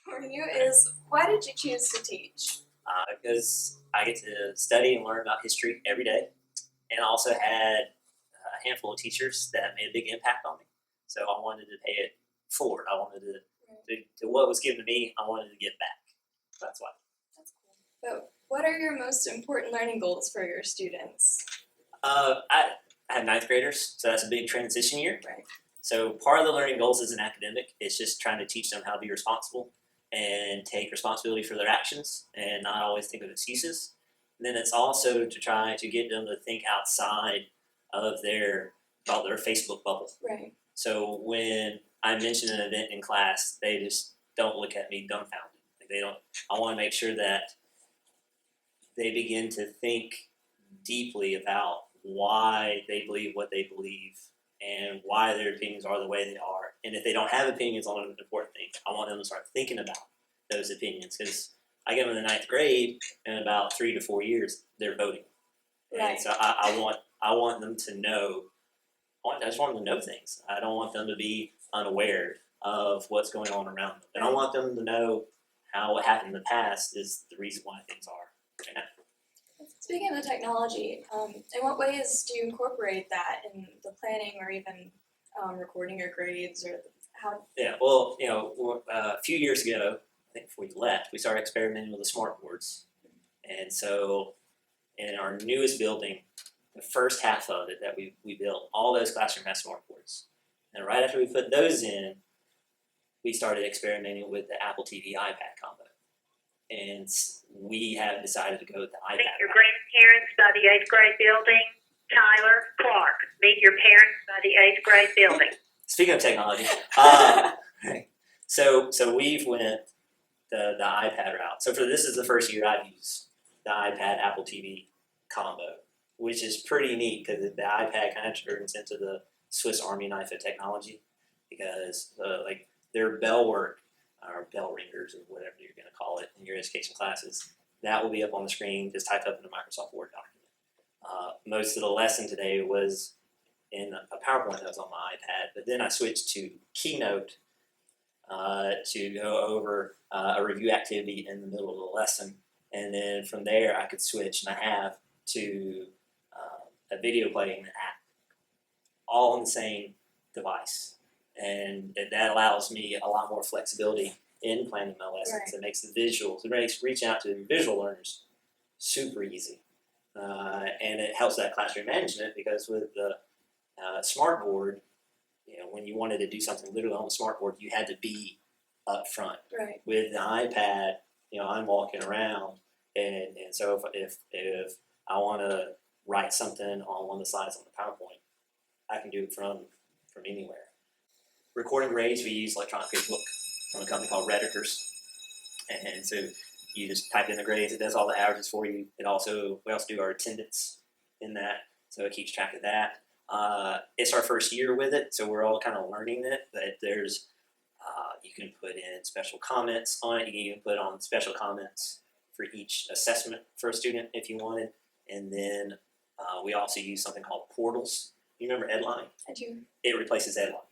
for you is, why did you choose to teach? Because I get to study and learn about history every day, and I also had a handful of teachers that made a big impact on me. So I wanted to pay it forward. I wanted to what was given to me, I wanted to give back. That's why. That's cool. But what are your most important learning goals for your students? I have ninth graders, so that's a big transition year. Right. So part of the learning goals isn't academic. It's just trying to teach them how to be responsible and take responsibility for their actions and not always think of excuses. And then it's also to try to get them to think outside of their Facebook bubble. Right. So when I mention an event in class, they just don't look at me dumbfounded. Like they don't. I want to make sure that they begin to think deeply about why they believe what they believe and why their opinions are the way they are. And if they don't have opinions on an important thing, I want them to start thinking about those opinions, because I get them in the ninth grade, and in about 3 to 4 years, they're voting. Right. And so I want them to know. I just want them to know things. I don't want them to be unaware of what's going on around them. And I want them to know how what happened in the past is the reason why things are right now. Speaking of the technology, in what ways do you incorporate that in the planning or even recording your grades, or how? Yeah, well, a few years ago, I think before you left, we started experimenting with the smart boards. And so in our newest building, the first half of it that we built, all those classrooms have smart boards. And right after we put those in, we started experimenting with the Apple TV iPad combo. And we have decided to go with the iPad. Meet your grandparents by the 8th grade building. Tyler Clark. Meet your parents by the 8th grade building. Speaking of technology, so we've went the iPad route. So this is the first year I've used the iPad Apple TV combo, which is pretty neat because the iPad kind of turns into the Swiss Army knife of technology, because like their bell work, or bell ringers, or whatever you're going to call it in your education classes, that will be up on the screen, just typed up in a Microsoft Word document. Most of the lesson today was in a PowerPoint that was on my iPad, but then I switched to Keynote to go over a review activity in the middle of the lesson, and then from there I could switch, and I have, to a video playing app, all on the same device. And that allows me a lot more flexibility in planning my lessons. Right. It makes the visuals, it makes reaching out to the visual learners super easy. And it helps that classroom management, because with the smart board, when you wanted to do something literally on the smart board, you had to be up front. Right. With the iPad, I'm walking around, and so if I want to write something on one of the slides on the PowerPoint, I can do it from anywhere. Recording grades, we use electronic grade book from a company called Redditor's, and so you just type in the grades. It does all the averages for you. We also do our attendance in that, so it keeps track of that. It's our first year with it, so we're all kind of learning it. But there's you can put in special comments on it. You can even put on special comments for each assessment for a student if you wanted. And then we also use something called portals. You remember Edline? I do. It replaces Edline.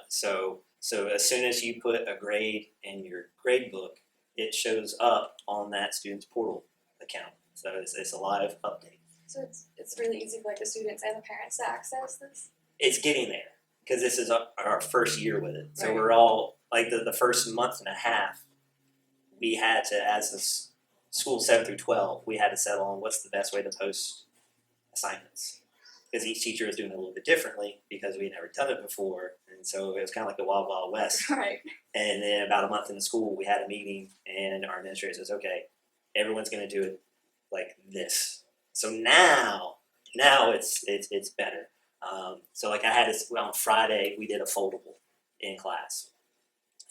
So as soon as you put a grade in your grade book, it shows up on that student's portal account. So it's a live update. So it's really easy for the students and the parents to access this? It's getting there, because this is our first year with it. So Right. we're all, the first month and a half, we had to, as a school 7 through 12, we had to settle on what's the best way to post assignments. Because each teacher was doing it a little bit differently, because we had never done it before. And so it was kind of like the Wild Wild West. Right. And then about a month into school, we had a meeting, and our administrator says, okay, everyone's going to do it like this. So now it's better. So I had this, on Friday, we did a foldable in class.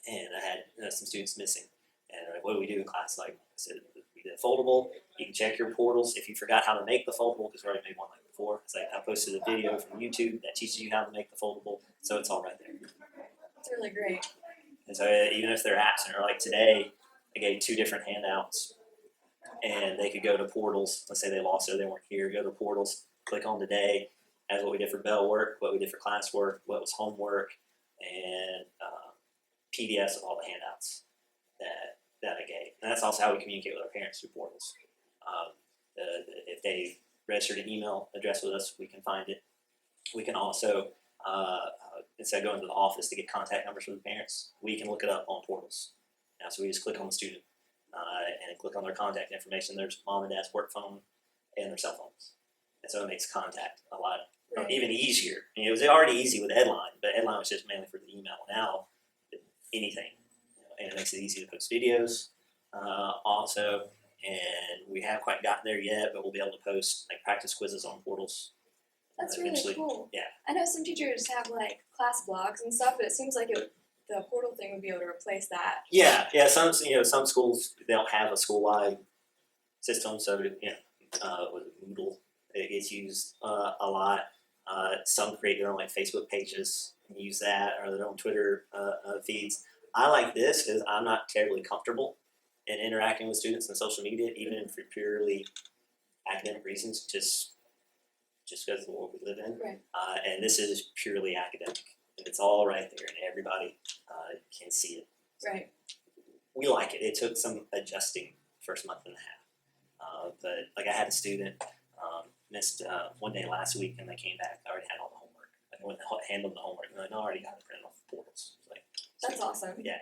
And I had some students missing. And what do we do in class? I said, we did a foldable. You can check your portals. If you forgot how to make the foldable, because we already made one before, I posted a video from YouTube that teaches you how to make the foldable. So it's all right there. That's really great. And so even if they're absent, or like today, I gave 2 different handouts, and they could go to portals. Let's say they lost it, they weren't here. Go to portals, click on today, as what we did for bell work, what we did for classwork, what was homework, and PDFs of all the handouts that I gave. And that's also how we communicate with our parents through portals. If they registered an email address with us, we can find it. We can also, instead of going to the office to get contact numbers for the parents, we can look it up on portals. Now, so we just click on the student and click on their contact information. There's mom and dad's work phone and their cell phones. And so it makes contact a lot even easier. I mean, it was already easy with Edline, but Edline was just mainly for the email. Now, anything. And it makes it easy to post videos also. And we haven't quite gotten there yet, but we'll be able to post like practice quizzes on portals. That's really eventually. cool. Yeah. I know some teachers have like class blogs and stuff, but it seems like the portal thing would be able to replace that. Yeah. Some schools they don't have a school-wide system, so with Moodle it gets used a lot. Some create their own like Facebook pages and use that, or their own Twitter feeds. I like this because I'm not terribly comfortable in interacting with students on social media, even for purely academic reasons, just because of the world we live in. Right. And this is purely academic, and it's all right there, and everybody can see it. Right. We like it. It took some adjusting first month and a half, but like I had a student missed one day last week, and they came back. I already had all the homework. I went and handled the homework, and I already got it printed off the portals. Like, That's awesome. Yeah,